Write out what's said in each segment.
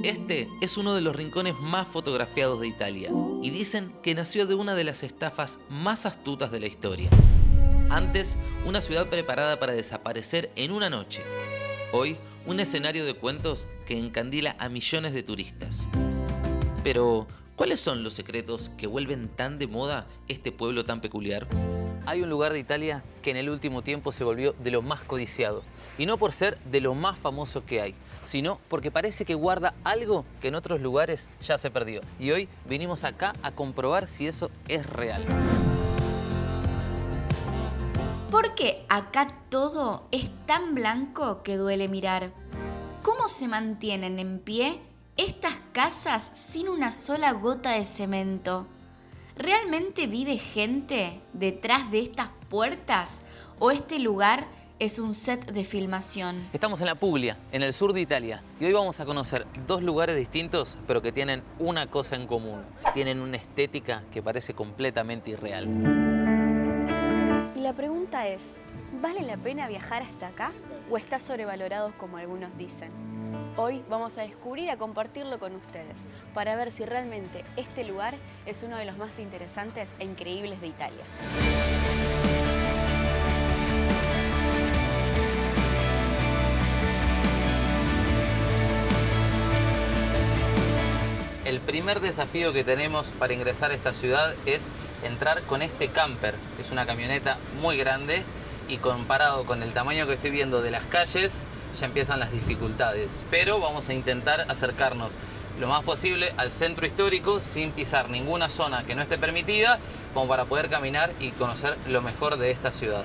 Este es uno de los rincones más fotografiados de Italia y dicen que nació de una de las estafas más astutas de la historia. Antes, una ciudad preparada para desaparecer en una noche. Hoy, un escenario de cuentos que encandila a millones de turistas. Pero, ¿cuáles son los secretos que vuelven tan de moda este pueblo tan peculiar? Hay un lugar de Italia que en el último tiempo se volvió de lo más codiciado. Y no por ser de lo más famoso que hay, sino porque parece que guarda algo que en otros lugares ya se perdió. Y hoy vinimos acá a comprobar si eso es real. Porque acá todo es tan blanco que duele mirar. ¿Cómo se mantienen en pie estas casas sin una sola gota de cemento? ¿Realmente vive gente detrás de estas puertas? ¿O este lugar es un set de filmación? Estamos en la Puglia, en el sur de Italia, y hoy vamos a conocer dos lugares distintos, pero que tienen una cosa en común. Tienen una estética que parece completamente irreal. Y la pregunta es, ¿vale la pena viajar hasta acá o está sobrevalorado como algunos dicen? Hoy vamos a descubrir y a compartirlo con ustedes para ver si realmente este lugar es uno de los más interesantes e increíbles de Italia. El primer desafío que tenemos para ingresar a esta ciudad es entrar con este camper. Es una camioneta muy grande y comparado con el tamaño que estoy viendo de las calles, ya empiezan las dificultades. Pero vamos a intentar acercarnos lo más posible al centro histórico sin pisar ninguna zona que no esté permitida, como para poder caminar y conocer lo mejor de esta ciudad.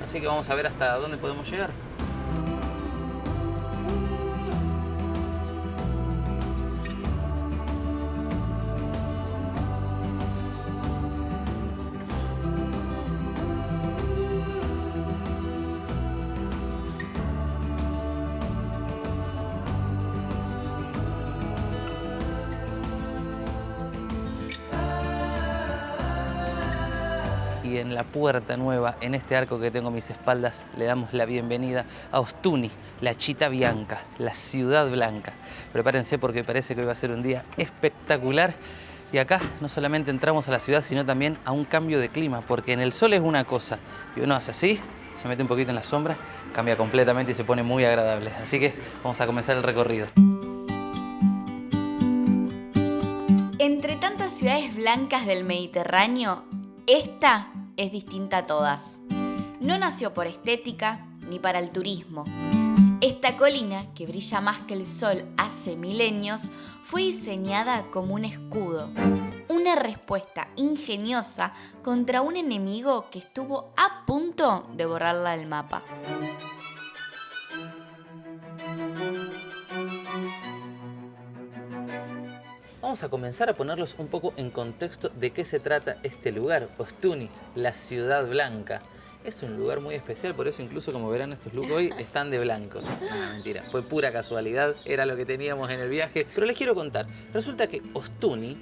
Así que vamos a ver hasta dónde podemos llegar. Y en la puerta nueva, en este arco que tengo a mis espaldas, le damos la bienvenida a Ostuni, la Città Bianca, la ciudad blanca. Prepárense porque parece que hoy va a ser un día espectacular. Y acá no solamente entramos a la ciudad, sino también a un cambio de clima, porque en el sol es una cosa, y uno hace así, se mete un poquito en la sombra, cambia completamente y se pone muy agradable. Así que vamos a comenzar el recorrido. Entre tantas ciudades blancas del Mediterráneo, esta es distinta a todas. No nació por estética ni para el turismo. Esta colina, que brilla más que el sol hace milenios, fue diseñada como un escudo. Una respuesta ingeniosa contra un enemigo que estuvo a punto de borrarla del mapa. Vamos a comenzar a ponerlos un poco en contexto de qué se trata este lugar, Ostuni, la ciudad blanca. Es un lugar muy especial, por eso incluso como verán estos looks hoy están de blanco. No, mentira, fue pura casualidad, era lo que teníamos en el viaje. Pero les quiero contar, resulta que Ostuni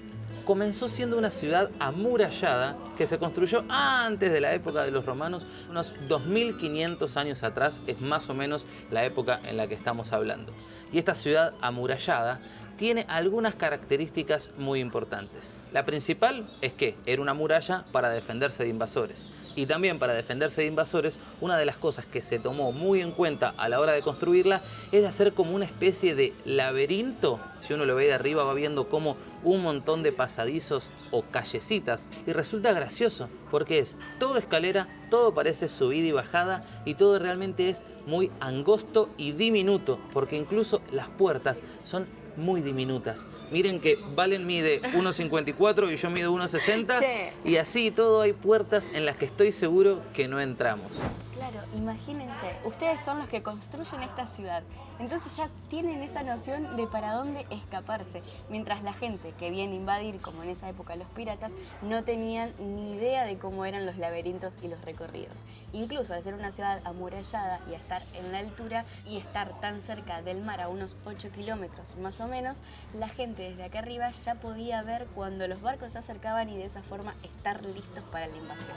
comenzó siendo una ciudad amurallada que se construyó antes de la época de los romanos, unos 2500 años atrás, es más o menos la época en la que estamos hablando. Y esta ciudad amurallada tiene algunas características muy importantes. La principal es que era una muralla para defenderse de invasores. Y también para defenderse de invasores, una de las cosas que se tomó muy en cuenta a la hora de construirla es hacer como una especie de laberinto. Si uno lo ve de arriba va viendo como un montón de pasadizos o callecitas. Y resulta gracioso porque es toda escalera, todo parece subida y bajada y todo realmente es muy angosto y diminuto, porque incluso las puertas son muy diminutas. Miren que Valen mide 1,54 y yo mido 1,60 y así todo hay puertas en las que estoy seguro que no entramos. Claro, imagínense, ustedes son los que construyen esta ciudad, entonces ya tienen esa noción de para dónde escaparse, mientras la gente que viene a invadir, como en esa época los piratas, no tenían ni idea de cómo eran los laberintos y los recorridos. Incluso al ser una ciudad amurallada y a estar en la altura y estar tan cerca del mar, a unos 8 kilómetros más o menos, la gente desde acá arriba ya podía ver cuando los barcos se acercaban y de esa forma estar listos para la invasión.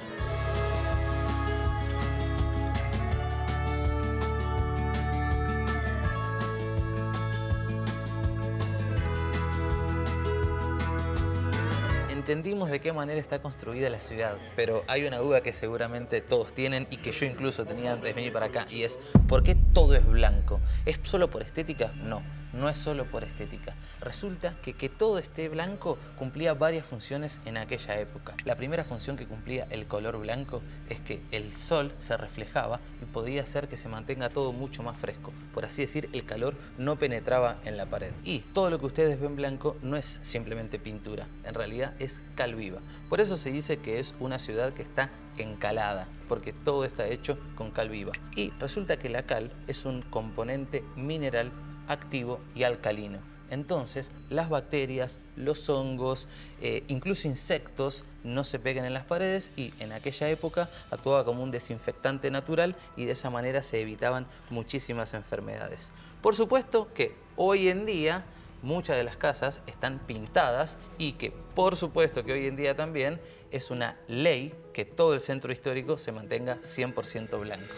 entendimos de qué manera está construida la ciudad, pero hay una duda que seguramente todos tienen y que yo incluso tenía antes de venir para acá, y es ¿por qué todo es blanco? ¿Es solo por estética? No, no es solo por estética. Resulta que todo esté blanco cumplía varias funciones en aquella época. La primera función que cumplía el color blanco es que el sol se reflejaba y podía hacer que se mantenga todo mucho más fresco. Por así decir, el calor no penetraba en la pared. Y todo lo que ustedes ven blanco no es simplemente pintura, en realidad es cal viva. Por eso se dice que es una ciudad que está encalada, porque todo está hecho con cal viva. Y resulta que la cal es un componente mineral activo y alcalino. Entonces, las bacterias, los hongos, incluso insectos no se pegan en las paredes y en aquella época actuaba como un desinfectante natural y de esa manera se evitaban muchísimas enfermedades. Por supuesto que hoy en día muchas de las casas están pintadas y que por supuesto que hoy en día también es una ley que todo el centro histórico se mantenga 100% blanco.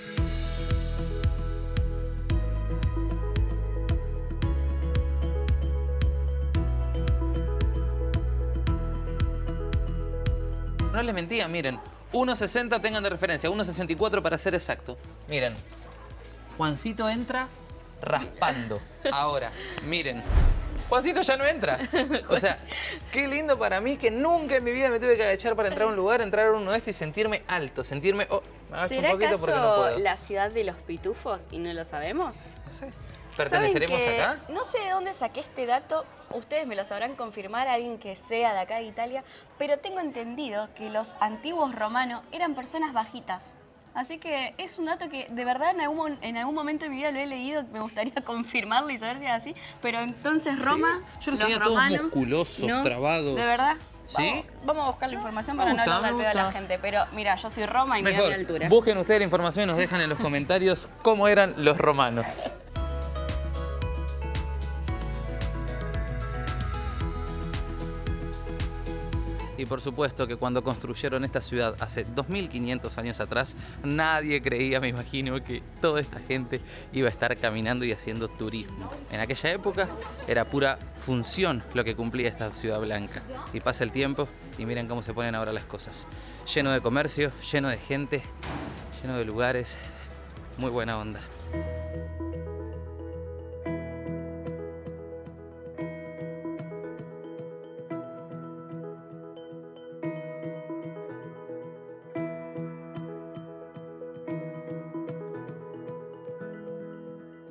No les mentía, miren, 1.60 tengan de referencia, 1.64 para ser exacto. Miren, Juancito entra raspando. Ahora, miren, Juancito ya no entra. O sea, qué lindo para mí que nunca en mi vida me tuve que agachar para entrar a un lugar, entrar a uno de estos y sentirme alto, sentirme... Oh, me agacho un poquito porque no puedo. ¿Será acaso la ciudad de los pitufos y no lo sabemos? No sé. ¿Perteneceremos acá? No sé de dónde saqué este dato, ustedes me lo sabrán confirmar, alguien que sea de acá de Italia, pero tengo entendido que los antiguos romanos eran personas bajitas. Así que es un dato que de verdad en algún momento de mi vida lo he leído, me gustaría confirmarlo y saber si es así, pero entonces Roma, ¿Sí? Yo los tenía todos musculosos, ¿no? trabados. ¿De verdad? ¿Sí? Vamos a buscar la información para no hablarle al pedo a la gente, pero mira, yo soy Roma y me da mi altura. Busquen ustedes la información y nos dejan en los comentarios cómo eran los romanos. Y por supuesto que cuando construyeron esta ciudad hace 2500 años atrás, nadie creía, me imagino, que toda esta gente iba a estar caminando y haciendo turismo. En aquella época era pura función lo que cumplía esta ciudad blanca. Y pasa el tiempo y miren cómo se ponen ahora las cosas. Lleno de comercio, lleno de gente, lleno de lugares, muy buena onda.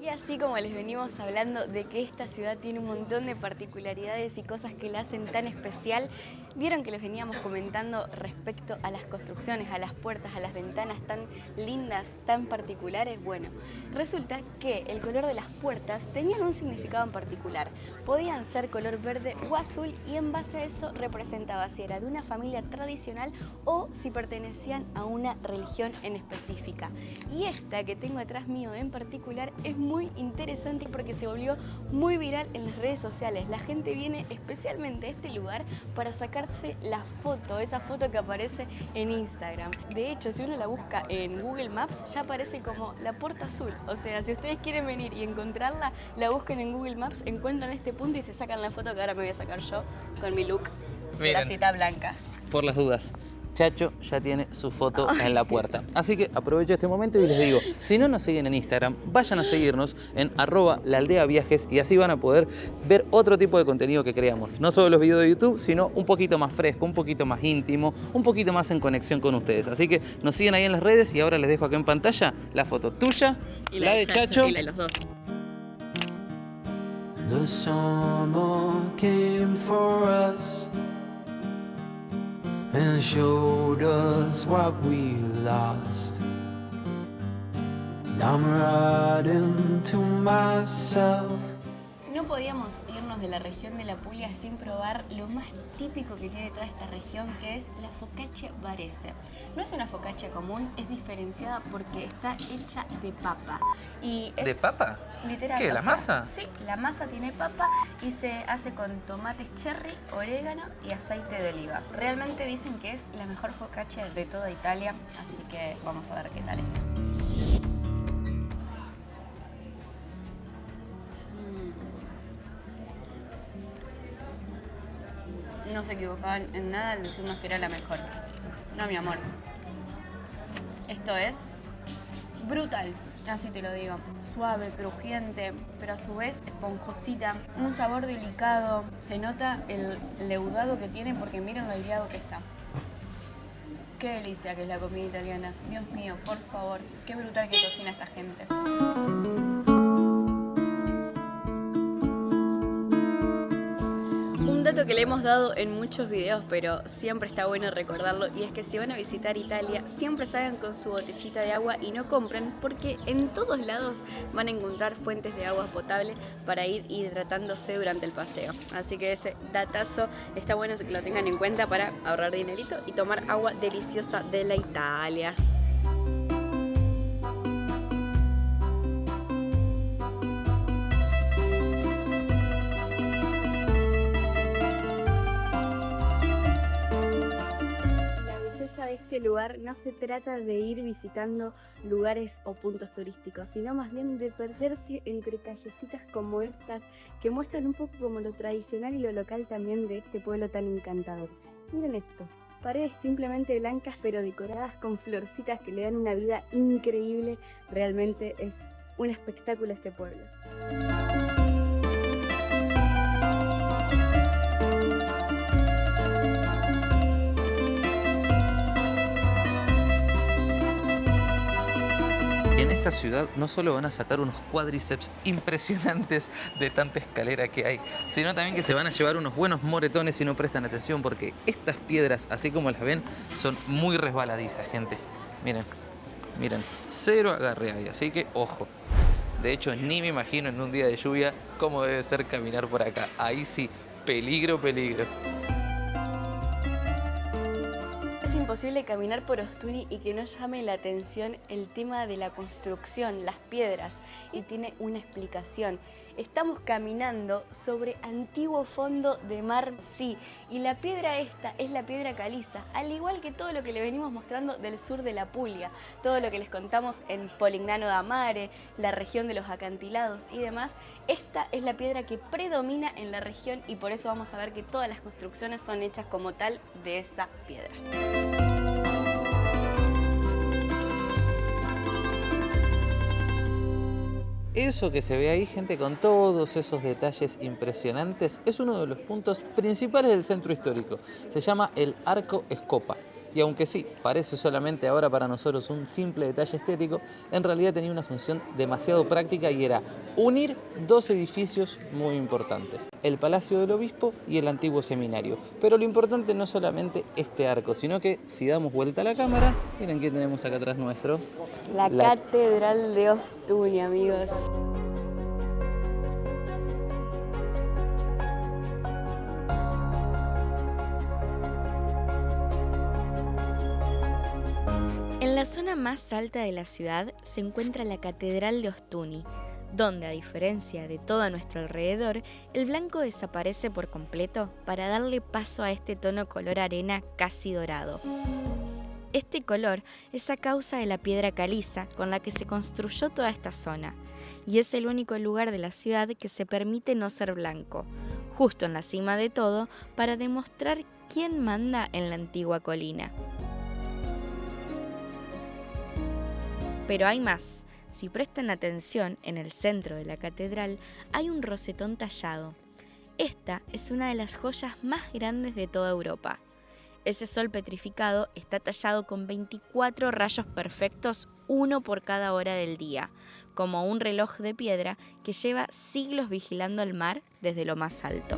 Y así como les venimos hablando de que esta ciudad tiene un montón de particularidades y cosas que la hacen tan especial, vieron que les veníamos comentando respecto a las construcciones, a las puertas, a las ventanas tan lindas, tan particulares. Bueno, resulta que el color de las puertas tenían un significado en particular. Podían ser color verde o azul y en base a eso representaba si era de una familia tradicional o si pertenecían a una religión en específica. Y esta que tengo atrás mío en particular es muy interesante porque se volvió muy viral en las redes sociales. La gente viene especialmente a este lugar para sacarse la foto, esa foto que aparece en Instagram. De hecho, si uno la busca en Google Maps, ya aparece como la puerta azul. O sea, si ustedes quieren venir y encontrarla, la busquen en Google Maps, encuentran este punto y se sacan la foto que ahora me voy a sacar yo con mi look de la cita blanca. Por las dudas, Chacho ya tiene su foto en la puerta. Así que aprovecho este momento y les digo, si no nos siguen en Instagram, vayan a seguirnos en @laaldeaviajes y así van a poder ver otro tipo de contenido que creamos. No solo los videos de YouTube, sino un poquito más fresco, un poquito más íntimo, un poquito más en conexión con ustedes. Así que nos siguen ahí en las redes y ahora les dejo acá en pantalla la foto tuya, Y la de Chacho y la de los dos. The summer came for us and showed us what we lost. And I'm riding to myself. No podíamos irnos de la región de la Puglia sin probar lo más típico que tiene toda esta región, que es la focaccia barese. No es una focaccia común, es diferenciada porque está hecha de papa. Y es ¿De papa? literal. ¿Qué, o la sea, masa? Sí, la masa tiene papa y se hace con tomates cherry, orégano y aceite de oliva. Realmente dicen que es la mejor focaccia de toda Italia, así que vamos a ver qué tal es. no se equivocaban en nada al decirnos que era la mejor. No, mi amor. Esto es brutal, así te lo digo. Suave, crujiente, pero a su vez esponjosita. Un sabor delicado. Se nota el leudado que tiene porque miren lo delgado que está. Qué delicia que es la comida italiana. Dios mío, por favor, qué brutal que cocina esta gente. Un dato que le hemos dado en muchos videos, pero siempre está bueno recordarlo, y es que si van a visitar Italia, siempre salgan con su botellita de agua y no compren, porque en todos lados van a encontrar fuentes de agua potable para ir hidratándose durante el paseo. Así que ese datazo está bueno que lo tengan en cuenta para ahorrar dinerito y tomar agua deliciosa de la Italia. Este lugar no se trata de ir visitando lugares o puntos turísticos, sino más bien de perderse entre callecitas como estas que muestran un poco como lo tradicional y lo local también de este pueblo tan encantador. Miren esto, paredes simplemente blancas pero decoradas con florcitas que le dan una vida increíble. Realmente es un espectáculo este pueblo. En esta ciudad no solo van a sacar unos cuádriceps impresionantes de tanta escalera que hay, sino también que se van a llevar unos buenos moretones si no prestan atención, porque estas piedras, así como las ven, son muy resbaladizas, gente. Miren, miren, cero agarre ahí, así que ojo. De hecho, ni me imagino en un día de lluvia cómo debe ser caminar por acá. Ahí sí, peligro, peligro. Es imposible caminar por Ostuni y que no llame la atención el tema de la construcción, las piedras, y tiene una explicación. Estamos caminando sobre antiguo fondo de mar, sí, y la piedra esta es la piedra caliza, al igual que todo lo que le venimos mostrando del sur de la Puglia, todo lo que les contamos en Polignano da Mare, la región de los acantilados y demás. Esta es la piedra que predomina en la región y por eso vamos a ver que todas las construcciones son hechas como tal de esa piedra. Eso que se ve ahí, gente, con todos esos detalles impresionantes, es uno de los puntos principales del centro histórico. Se llama el Arco Scopa. Y aunque sí, parece solamente ahora para nosotros un simple detalle estético, en realidad tenía una función demasiado práctica y era unir dos edificios muy importantes: el Palacio del Obispo y el antiguo seminario. Pero lo importante no solamente este arco, sino que si damos vuelta a la cámara, miren qué tenemos acá atrás nuestro. La Catedral de Ostuni, amigos. En la zona más alta de la ciudad se encuentra la Catedral de Ostuni, donde, a diferencia de todo a nuestro alrededor, el blanco desaparece por completo para darle paso a este tono color arena casi dorado. Este color es a causa de la piedra caliza con la que se construyó toda esta zona, y es el único lugar de la ciudad que se permite no ser blanco, justo en la cima de todo, para demostrar quién manda en la antigua colina. Pero hay más. Si prestan atención, en el centro de la catedral hay un rosetón tallado. Esta es una de las joyas más grandes de toda Europa. Ese sol petrificado está tallado con 24 rayos perfectos, uno por cada hora del día, como un reloj de piedra que lleva siglos vigilando el mar desde lo más alto.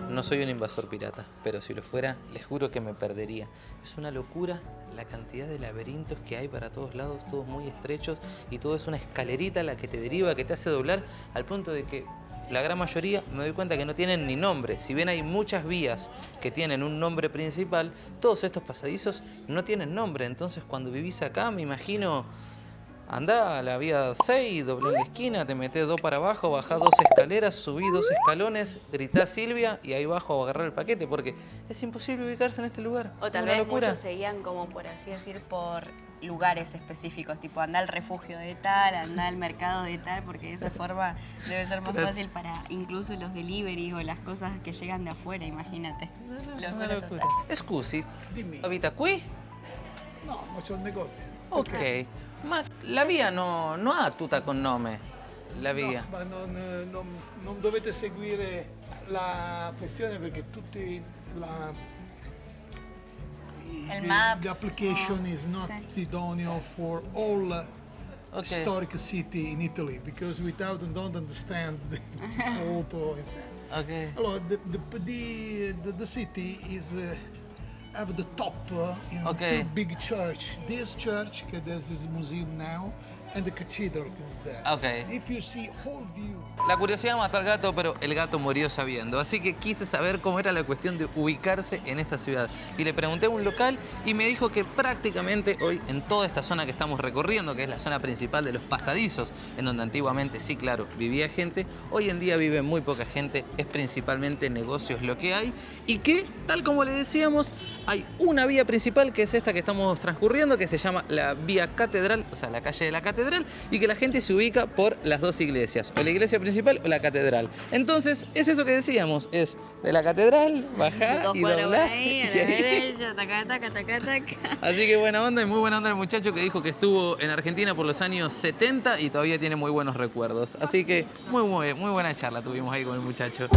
No soy un invasor pirata, pero si lo fuera, les juro que me perdería. Es una locura la cantidad de laberintos que hay para todos lados, todos muy estrechos, y todo es una escalerita la que te deriva, que te hace doblar, al punto de que la gran mayoría me doy cuenta que no tienen ni nombre. Si bien hay muchas vías que tienen un nombre principal, todos estos pasadizos no tienen nombre. Entonces, cuando vivís acá, me imagino Andá a la vía 6, doblá en la esquina, te metés 2 para abajo, bajá 2 escaleras, subí 2 escalones, gritá Silvia y ahí bajo a agarrar el paquete porque es imposible ubicarse en este lugar. O Es tal una vez locura. muchos seguían como, por así decir, por lugares específicos, tipo anda al refugio de tal, anda al mercado de tal, porque de esa forma debe ser más fácil para incluso los deliveries o las cosas que llegan de afuera, imagínate. Locura total. Scusi, Dimmi. abita qui? No, ma c'ho il negozio. Ok, ma la via no ha tutta con nome, la via. No, ma non dovete seguire la questione perché tutti la... Il Maps, the application no, is not sì. idoneo for all Ok. historic city in Italy because without don't understand the photo. Ok. Allora, the city is have the top in Okay. two big church. This church, there's this museum now, and the cathedral is there. Ok. If you see whole view. La curiosidad mató al gato, pero el gato murió sabiendo. Así que quise saber cómo era la cuestión de ubicarse en esta ciudad. Y le pregunté a un local y me dijo que prácticamente hoy en toda esta zona que estamos recorriendo, que es la zona principal de los pasadizos, en donde antiguamente, sí, claro, vivía gente, hoy en día vive muy poca gente, es principalmente negocios lo que hay. Y que, tal como le decíamos, hay una vía principal que es esta que estamos transcurriendo, que se llama la Vía Catedral, o sea, la calle de la Catedral, y que la gente se ubica por las dos iglesias, o la iglesia principal o la catedral. Entonces, es eso que decíamos, es de la catedral, bajar Dos y por doblar. ahí, a y la ahí. derecha, taca, taca, taca, taca. Así que buena onda y muy buena onda el muchacho que dijo que estuvo en Argentina por los años 70 y todavía tiene muy buenos recuerdos. Así que muy buena charla tuvimos ahí con el muchacho.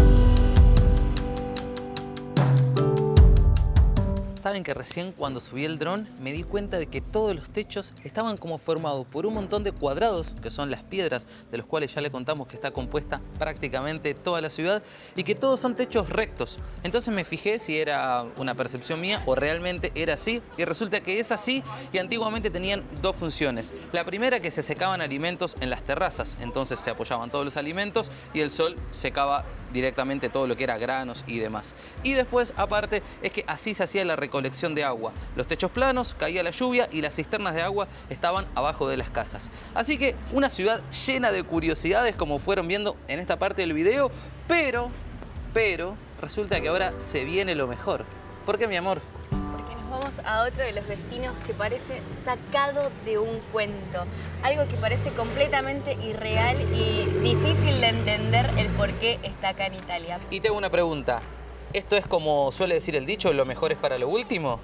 Saben que recién cuando subí el dron me di cuenta de que todos los techos estaban como formados por un montón de cuadrados, que son las piedras de los cuales ya le contamos que está compuesta prácticamente toda la ciudad, y que todos son techos rectos. Entonces me fijé si era una percepción mía o realmente era así, y resulta que es así, y antiguamente tenían dos funciones. La primera, que se secaban alimentos en las terrazas, entonces se apoyaban todos los alimentos y el sol secaba directamente todo lo que era granos y demás. Y después, aparte, es que así se hacía la recolección de agua. Los techos planos, caía la lluvia y las cisternas de agua estaban abajo de las casas. Así que una ciudad llena de curiosidades, como fueron viendo en esta parte del video, pero resulta que ahora se viene lo mejor. ¿Por qué, mi amor? Porque nos vamos a otro de los destinos que parece sacado de un cuento. Algo que parece completamente irreal y difícil de entender el por qué está acá en Italia. Y te hago una pregunta. ¿Esto es como suele decir el dicho, lo mejor es para lo último?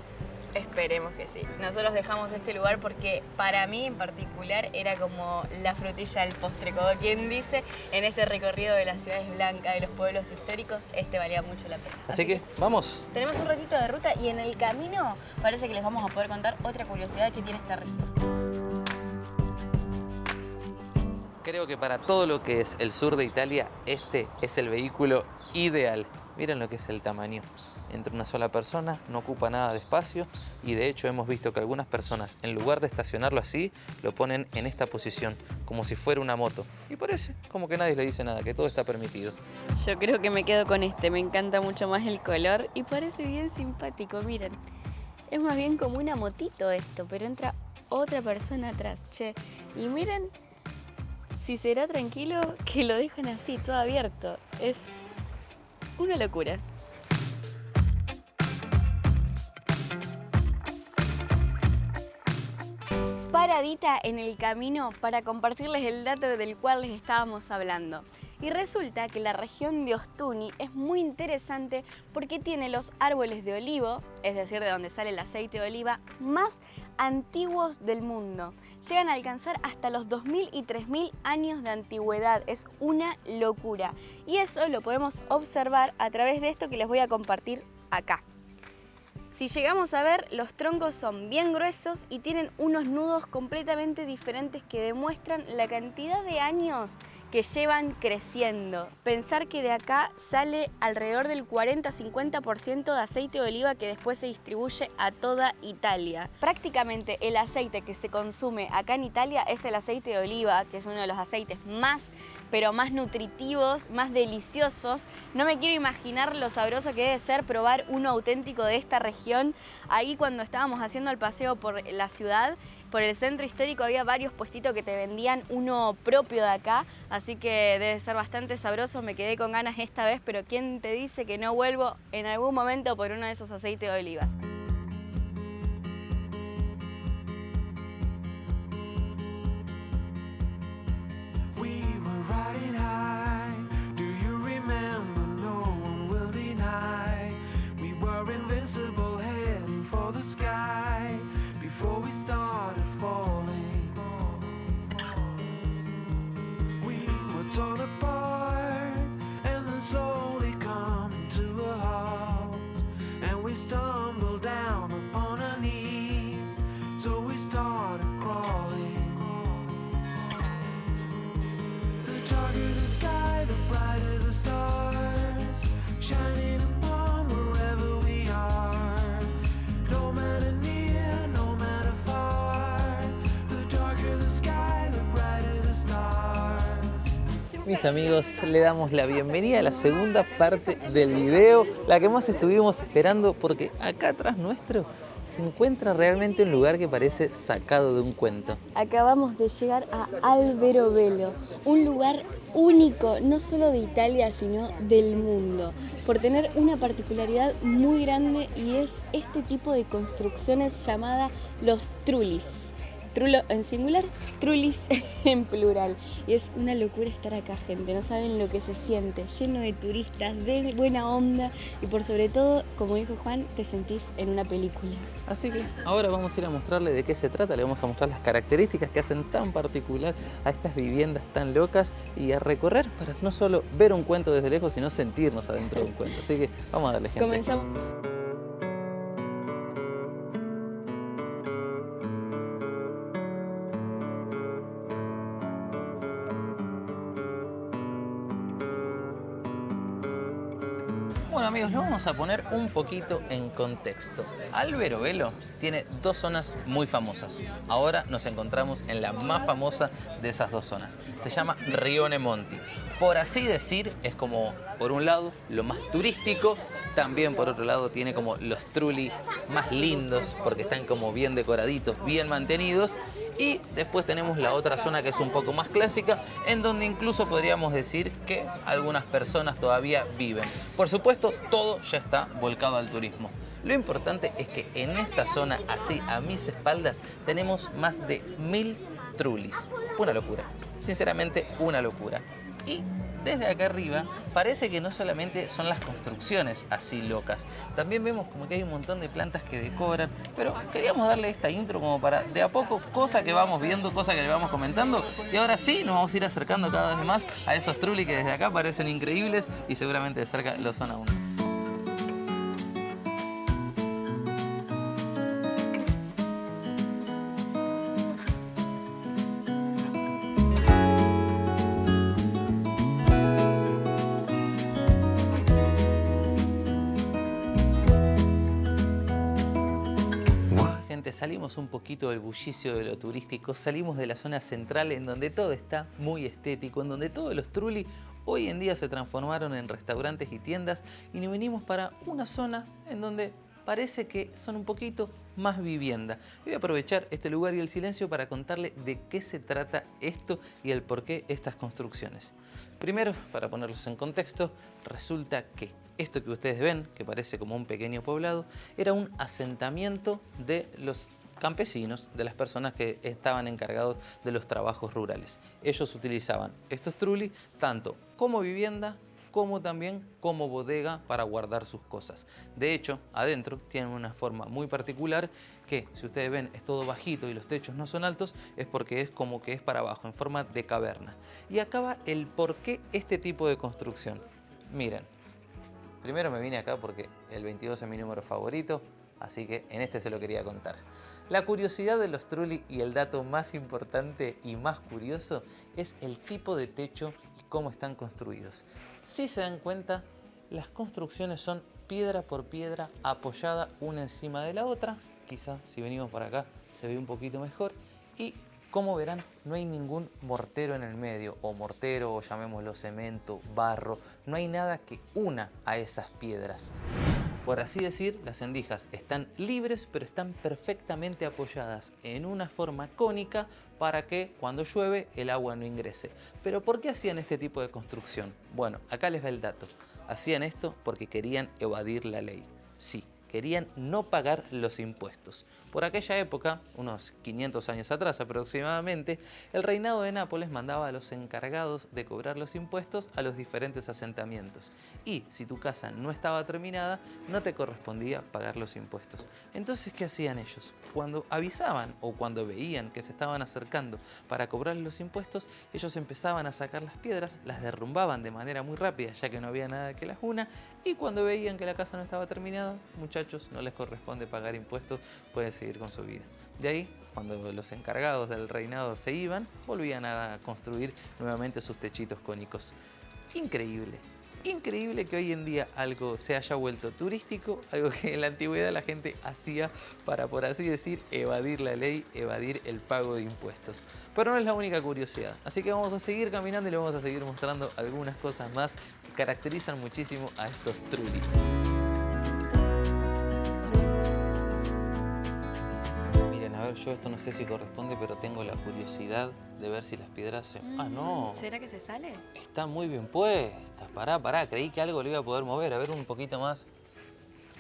Esperemos que sí. Nosotros dejamos este lugar porque para mí en particular era como la frutilla del postre, como quien dice, en este recorrido de las ciudades blancas, de los pueblos históricos, este valía mucho la pena. Así que, vamos. Tenemos un ratito de ruta y en el camino parece que les vamos a poder contar otra curiosidad que tiene esta región. Creo que para todo lo que es el sur de Italia, este es el vehículo ideal. Miren lo que es el tamaño. Entre una sola persona, no ocupa nada de espacio y de hecho hemos visto que algunas personas, en lugar de estacionarlo así, lo ponen en esta posición, como si fuera una moto. Y parece como que nadie le dice nada, que todo está permitido. Yo creo que me quedo con este, me encanta mucho más el color y parece bien simpático, miren. Es más bien como una motito esto, pero entra otra persona atrás, che. Y miren, si será tranquilo que lo dejan así, todo abierto. Es una locura. Paradita en el camino para compartirles el dato del cual les estábamos hablando. Y resulta que la región de Ostuni es muy interesante porque tiene los árboles de olivo, es decir, de donde sale el aceite de oliva, más antiguos del mundo. Llegan a alcanzar hasta los 2000 y 3000 años de antigüedad. Es una locura. Y eso lo podemos observar a través de esto que les voy a compartir acá. Si llegamos a ver, los troncos son bien gruesos y tienen unos nudos completamente diferentes que demuestran la cantidad de años que llevan creciendo. Pensar que de acá sale alrededor del 40-50% de aceite de oliva que después se distribuye a toda Italia. Prácticamente el aceite que se consume acá en Italia es el aceite de oliva, que es uno de los aceites más pero más nutritivos, más deliciosos. No me quiero imaginar lo sabroso que debe ser probar uno auténtico de esta región. Ahí cuando estábamos haciendo el paseo por la ciudad, por el centro histórico, había varios puestitos que te vendían uno propio de acá, así que debe ser bastante sabroso. Me quedé con ganas esta vez, pero ¿quién te dice que no vuelvo en algún momento por uno de esos aceites de oliva? We were riding high. Do you remember? No one will deny. We were invincible, heading for the sky before we started falling. We were torn apart and then slowly coming to a halt. And we stumbled down upon our knees, so we started crawling. The darker the sky, the brighter the stars, shining upon wherever we are. No matter near, no matter far, the darker the sky, the brighter the stars. Mis amigos, le damos la bienvenida a la segunda parte del video, la que más estuvimos esperando, porque acá atrás nuestro se encuentra realmente un lugar que parece sacado de un cuento. Acabamos de llegar a Alberobello, un lugar único, no solo de Italia, sino del mundo, por tener una particularidad muy grande, y es este tipo de construcciones llamada los trullis. Trulo en singular, trullis en plural. Y es una locura estar acá, gente. No saben lo que se siente, lleno de turistas, de buena onda, y por sobre todo, como dijo Juan, te sentís en una película. Así que ahora vamos a ir a mostrarle de qué se trata, le vamos a mostrar las características que hacen tan particular a estas viviendas tan locas, y a recorrer para no solo ver un cuento desde lejos, sino sentirnos adentro de un cuento. Así que vamos a darle, gente. Comenzamos. Bueno, amigos, lo vamos a poner un poquito en contexto. Alberobello tiene dos zonas muy famosas. Ahora nos encontramos en la más famosa de esas dos zonas. Se llama Rione Monti. Por así decir, es como, por un lado, lo más turístico. También, por otro lado, tiene como los trulli más lindos, porque están como bien decoraditos, bien mantenidos. Y después tenemos la otra zona que es un poco más clásica, en donde incluso podríamos decir que algunas personas todavía viven. Por supuesto, todo ya está volcado al turismo. Lo importante es que en esta zona, así a mis espaldas, tenemos más de 1000 trullis. Una locura, sinceramente una locura. Y desde acá arriba parece que no solamente son las construcciones así locas, también vemos como que hay un montón de plantas que decoran, pero queríamos darle esta intro como para de a poco, cosa que vamos viendo, cosa que le vamos comentando, y ahora sí nos vamos a ir acercando cada vez más a esos trulli que desde acá parecen increíbles y seguramente de cerca lo son aún. Salimos un poquito del bullicio de lo turístico, salimos de la zona central en donde todo está muy estético, en donde todos los trulli hoy en día se transformaron en restaurantes y tiendas, y nos venimos para una zona en donde parece que son un poquito más vivienda. Voy a aprovechar este lugar y el silencio para contarle de qué se trata esto y el porqué estas construcciones. Primero, para ponerlos en contexto, resulta que esto que ustedes ven, que parece como un pequeño poblado, era un asentamiento de los campesinos, de las personas que estaban encargados de los trabajos rurales. Ellos utilizaban estos trulli tanto como vivienda, como también como bodega para guardar sus cosas. De hecho, adentro tienen una forma muy particular que, si ustedes ven, es todo bajito y los techos no son altos, es porque es como que es para abajo, en forma de caverna. Y acá va el por qué este tipo de construcción. Miren, primero me vine acá porque el 22 es mi número favorito, así que en este se lo quería contar. La curiosidad de los trulli y el dato más importante y más curioso es el tipo de techo y cómo están construidos. Si se dan cuenta, las construcciones son piedra por piedra apoyada una encima de la otra. Quizá si venimos para acá se ve un poquito mejor. Y Como verán, no hay ningún mortero en el medio, o mortero, o llamémoslo cemento, barro, no hay nada que una a esas piedras. Por así decir, las endijas están libres, pero están perfectamente apoyadas en una forma cónica para que cuando llueve el agua no ingrese. Pero ¿por qué hacían este tipo de construcción? Bueno, acá les va el dato. Hacían esto porque querían evadir la ley. Sí, querían no pagar los impuestos. Por aquella época, unos 500 años atrás aproximadamente, el reinado de Nápoles mandaba a los encargados de cobrar los impuestos a los diferentes asentamientos. Y si tu casa no estaba terminada, no te correspondía pagar los impuestos. Entonces, ¿qué hacían ellos? Cuando avisaban o cuando veían que se estaban acercando para cobrar los impuestos, ellos empezaban a sacar las piedras, las derrumbaban de manera muy rápida, ya que no había nada que las una, y cuando veían que la casa no estaba terminada, muchachos, no les corresponde pagar impuestos, pueden seguir con su vida. De ahí, cuando los encargados del reinado se iban, volvían a construir nuevamente sus techitos cónicos. Increíble. Increíble que hoy en día algo se haya vuelto turístico, algo que en la antigüedad la gente hacía para, por así decir, evadir la ley, evadir el pago de impuestos. Pero no es la única curiosidad, así que vamos a seguir caminando y le vamos a seguir mostrando algunas cosas más que caracterizan muchísimo a estos Trulli. Miren, a ver, yo esto no sé si corresponde, pero tengo la curiosidad de ver si las piedras se... ¡Ah, no! ¿Será que se sale? Están muy bien puestas. Pará, creí que algo lo iba a poder mover. A ver, un poquito más.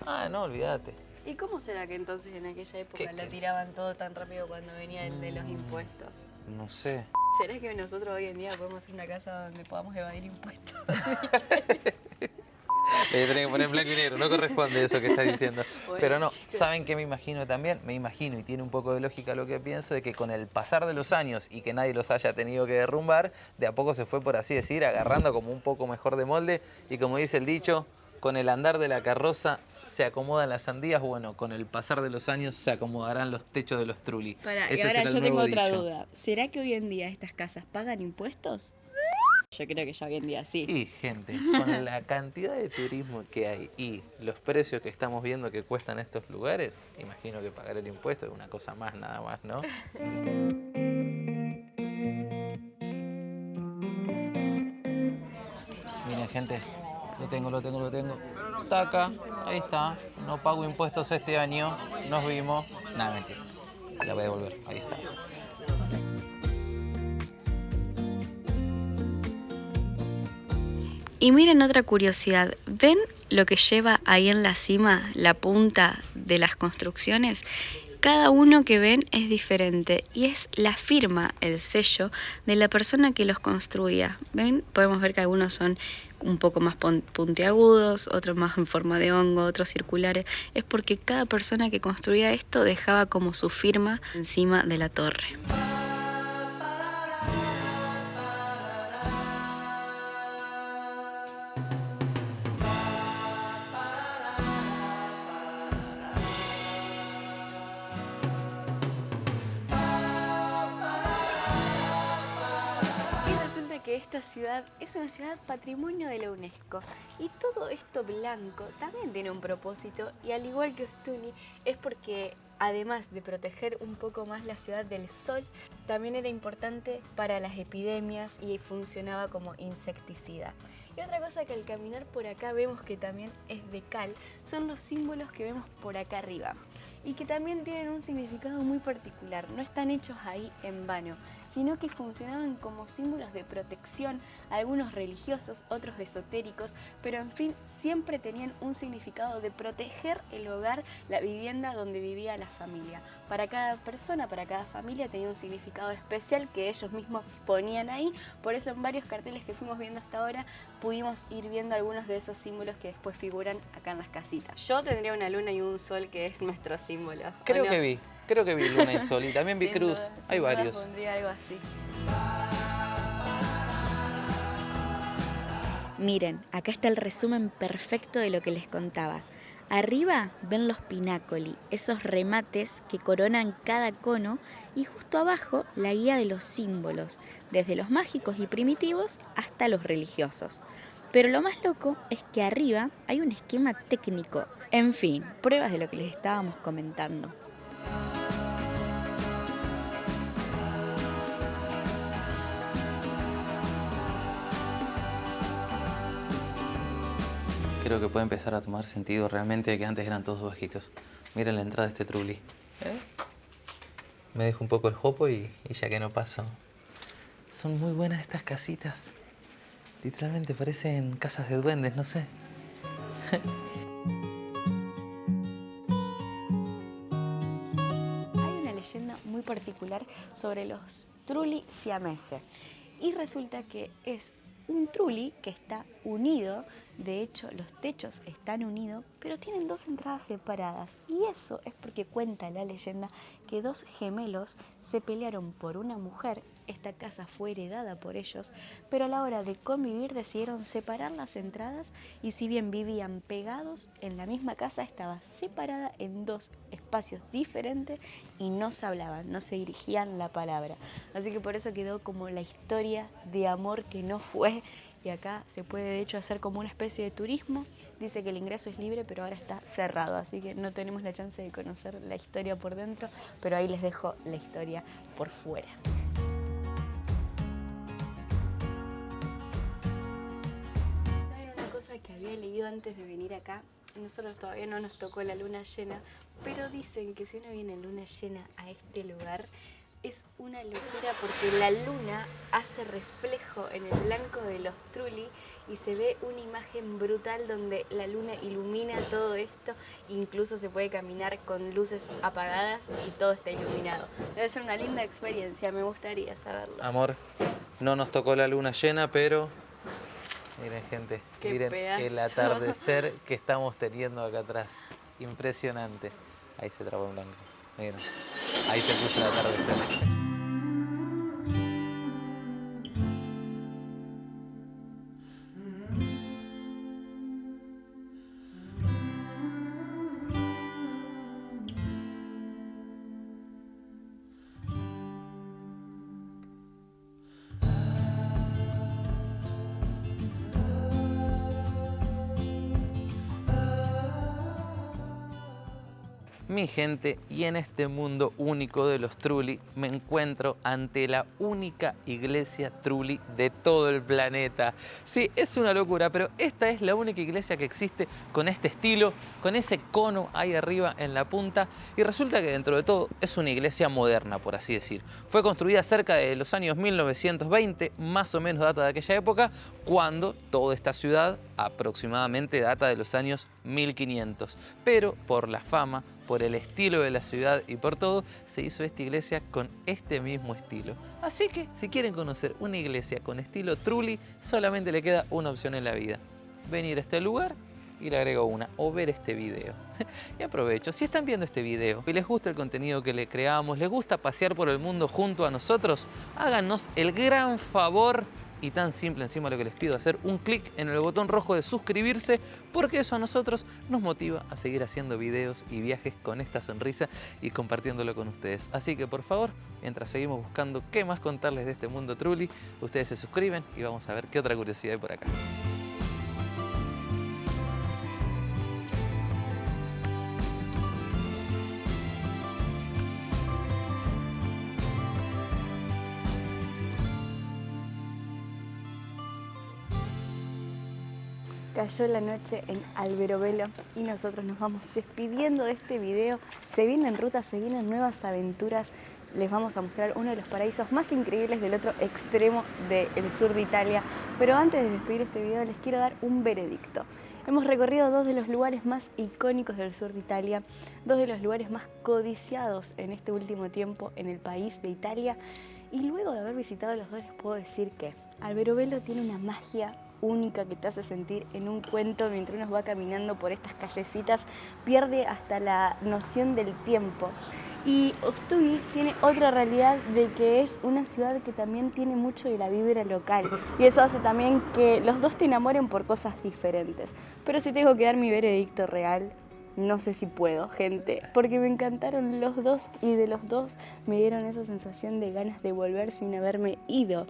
Ah, no, olvídate. ¿Y cómo será que entonces en aquella época ¿Qué? la tiraban todo tan rápido cuando venía el de los impuestos? No sé. ¿Será que nosotros hoy en día podemos hacer una casa donde podamos evadir impuestos? Le tenés que poner en blanco y negro, no corresponde eso que estás diciendo. Bueno, Pero no, chicos. ¿saben qué me imagino también? Me imagino, y tiene un poco de lógica lo que pienso, de que con el pasar de los años y que nadie los haya tenido que derrumbar, de a poco se fue, por así decir, agarrando como un poco mejor de molde. Y como dice el dicho, con el andar de la carroza se acomodan las sandías. Bueno, con el pasar de los años se acomodarán los techos de los Trulli. Pará, y Ese ahora será el yo tengo nuevo otra dicho. duda. ¿Será que hoy en día estas casas pagan impuestos? Yo creo que ya hoy en día sí. Y gente, con la cantidad de turismo que hay y los precios que estamos viendo que cuestan estos lugares, imagino que pagar el impuesto es una cosa más, nada más, ¿no? Miren, gente, lo tengo. Taca, ahí está. No pago impuestos este año. Nos vimos. Nada, mentira. La voy a devolver. Ahí está. Y miren otra curiosidad, ¿ven lo que lleva ahí en la cima, la punta de las construcciones? Cada uno que ven es diferente y es la firma, el sello de la persona que los construía. ¿Ven? Podemos ver que algunos son un poco más puntiagudos, otros más en forma de hongo, otros circulares. Es porque cada persona que construía esto dejaba como su firma encima de la torre. Y resulta que esta ciudad es una ciudad patrimonio de la UNESCO y todo esto blanco también tiene un propósito y al igual que Ostuni es porque además de proteger un poco más la ciudad del sol, también era importante para las epidemias y funcionaba como insecticida. Y otra cosa que al caminar por acá vemos que también es de cal, son los símbolos que vemos por acá arriba y que también tienen un significado muy particular, no están hechos ahí en vano, sino que funcionaban como símbolos de protección, algunos religiosos, otros esotéricos, pero en fin, siempre tenían un significado de proteger el hogar, la vivienda donde vivía la familia. Para cada persona, para cada familia tenía un significado especial que ellos mismos ponían ahí, por eso en varios carteles que fuimos viendo hasta ahora pudimos ir viendo algunos de esos símbolos que después figuran acá en las casitas. Yo tendría una luna y un sol que es nuestro símbolo. Creo ¿o no? que vi luna y sol y también vi Sin cruz. duda, Hay sin duda varios. pondría algo así. Miren, acá está el resumen perfecto de lo que les contaba. Arriba ven los pinácoli, esos remates que coronan cada cono, y justo abajo la guía de los símbolos, desde los mágicos y primitivos hasta los religiosos. Pero lo más loco es que arriba hay un esquema técnico. En fin, pruebas de lo que les estábamos comentando. creo que puede empezar a tomar sentido realmente de que antes eran todos bajitos. Miren la entrada de este trulli. Me dejo un poco el jopo y ya que no paso. Son muy buenas estas casitas. Literalmente parecen casas de duendes, no sé. Hay una leyenda muy particular sobre los trulli siameses. Y resulta que es un trulli que está unido, de hecho los techos están unidos, pero tienen dos entradas separadas. Y eso es porque cuenta la leyenda que dos gemelos se pelearon por una mujer. Esta casa fue heredada por ellos, pero a la hora de convivir decidieron separar las entradas y si bien vivían pegados en la misma casa, estaba separada en dos espacios diferentes y no se hablaban, no se dirigían la palabra. Así que por eso quedó como la historia de amor que no fue. Y acá se puede de hecho hacer como una especie de turismo. Dice que el ingreso es libre, pero ahora está cerrado, así que no tenemos la chance de conocer la historia por dentro, pero ahí les dejo la historia por fuera. ¿Saben una cosa que había leído antes de venir acá? Nosotros todavía no nos tocó la luna llena, pero dicen que si uno viene en luna llena a este lugar, es una locura porque la luna hace reflejo en el blanco de los trulli y se ve una imagen brutal donde la luna ilumina todo esto. Incluso se puede caminar con luces apagadas y todo está iluminado. Debe ser una linda experiencia, me gustaría saberlo. Amor, no nos tocó la luna llena, pero miren gente, Qué miren pedazo. el atardecer que estamos teniendo acá atrás. Impresionante. Ahí se trabó en blanco. Miren, ahí se puso el atardecer. Mi gente, y en este mundo único de los trulli me encuentro ante la única iglesia trulli de todo el planeta. Sí, es una locura, pero esta es la única iglesia que existe con este estilo, con ese cono ahí arriba en la punta, y resulta que dentro de todo es una iglesia moderna, por así decir. Fue construida cerca de los años 1920, más o menos data de aquella época, cuando toda esta ciudad aproximadamente data de los años 1500. Pero por la fama, por el estilo de la ciudad y por todo, se hizo esta iglesia con este mismo estilo. Así que, si quieren conocer una iglesia con estilo trulli, solamente le queda una opción en la vida: venir a este lugar y le agrego una, o ver este video. Y aprovecho, si están viendo este video y les gusta el contenido que le creamos, les gusta pasear por el mundo junto a nosotros, háganos el gran favor, y tan simple encima lo que les pido, hacer un clic en el botón rojo de suscribirse, porque eso a nosotros nos motiva a seguir haciendo videos y viajes con esta sonrisa y compartiéndolo con ustedes. Así que por favor, mientras seguimos buscando qué más contarles de este mundo trulli, ustedes se suscriben y vamos a ver qué otra curiosidad hay por acá. Cayó la noche en Alberobello y nosotros nos vamos despidiendo de este video. Se vienen rutas, se vienen nuevas aventuras. Les vamos a mostrar uno de los paraísos más increíbles del otro extremo del sur de Italia. Pero antes de despedir este video les quiero dar un veredicto. Hemos recorrido dos de los lugares más icónicos del sur de Italia, dos de los lugares más codiciados en este último tiempo en el país de Italia. Y luego de haber visitado los dos les puedo decir que Alberobello tiene una magia única que te hace sentir en un cuento mientras uno va caminando por estas callecitas, pierde hasta la noción del tiempo. Y Ostuni tiene otra realidad de que es una ciudad que también tiene mucho de la vibra local y eso hace también que los dos te enamoren por cosas diferentes. Pero si tengo que dar mi veredicto real, no sé si puedo, gente, porque me encantaron los dos y de los dos me dieron esa sensación de ganas de volver sin haberme ido.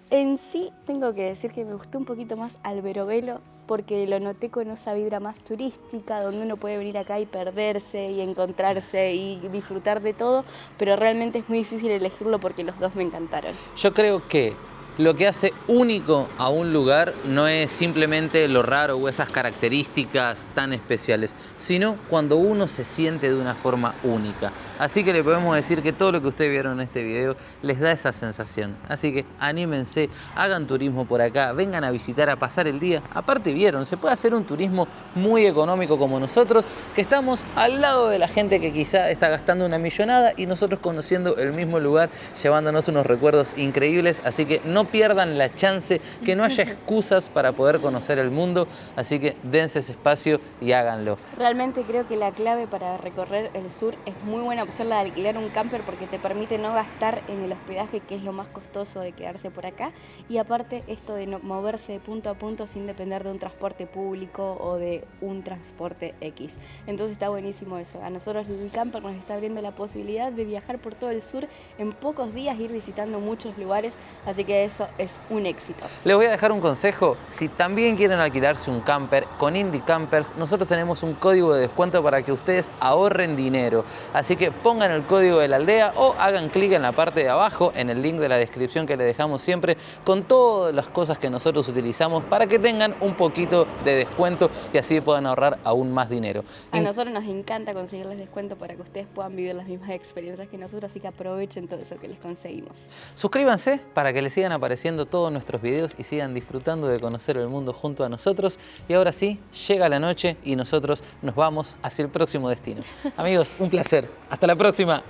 En sí, tengo que decir que me gustó un poquito más Alberobello porque lo noté con esa vibra más turística, donde uno puede venir acá y perderse y encontrarse y disfrutar de todo, pero realmente es muy difícil elegirlo porque los dos me encantaron. Yo creo que lo que hace único a un lugar no es simplemente lo raro o esas características tan especiales, sino cuando uno se siente de una forma única. Así que le podemos decir que todo lo que ustedes vieron en este video les da esa sensación. Así que anímense, hagan turismo por acá, vengan a visitar, a pasar el día. Aparte vieron, se puede hacer un turismo muy económico como nosotros, que estamos al lado de la gente que quizá está gastando una millonada y nosotros conociendo el mismo lugar, llevándonos unos recuerdos increíbles. Así que no pierdan la chance, que no haya excusas para poder conocer el mundo. Así que dense ese espacio y háganlo. Realmente creo que la clave para recorrer el sur es muy buena opción la de alquilar un camper, porque te permite no gastar en el hospedaje, que es lo más costoso de quedarse por acá, y aparte esto de moverse de punto a punto sin depender de un transporte público o de un transporte X. Entonces está buenísimo eso. A nosotros el camper nos está abriendo la posibilidad de viajar por todo el sur en pocos días, ir visitando muchos lugares, así que eso es un éxito. Les voy a dejar un consejo: si también quieren alquilarse un camper, con Indie Campers nosotros tenemos un código de descuento para que ustedes ahorren dinero. Así que pongan el código de la aldea o hagan clic en la parte de abajo, en el link de la descripción que les dejamos siempre, con todas las cosas que nosotros utilizamos para que tengan un poquito de descuento y así puedan ahorrar aún más dinero. A nosotros nos encanta conseguirles descuento para que ustedes puedan vivir las mismas experiencias que nosotros, así que aprovechen todo eso que les conseguimos. Suscríbanse para que les sigan apareciendo todos nuestros videos y sigan disfrutando de conocer el mundo junto a nosotros. Y ahora sí, llega la noche y nosotros nos vamos hacia el próximo destino. Amigos, un placer. Hasta la próxima.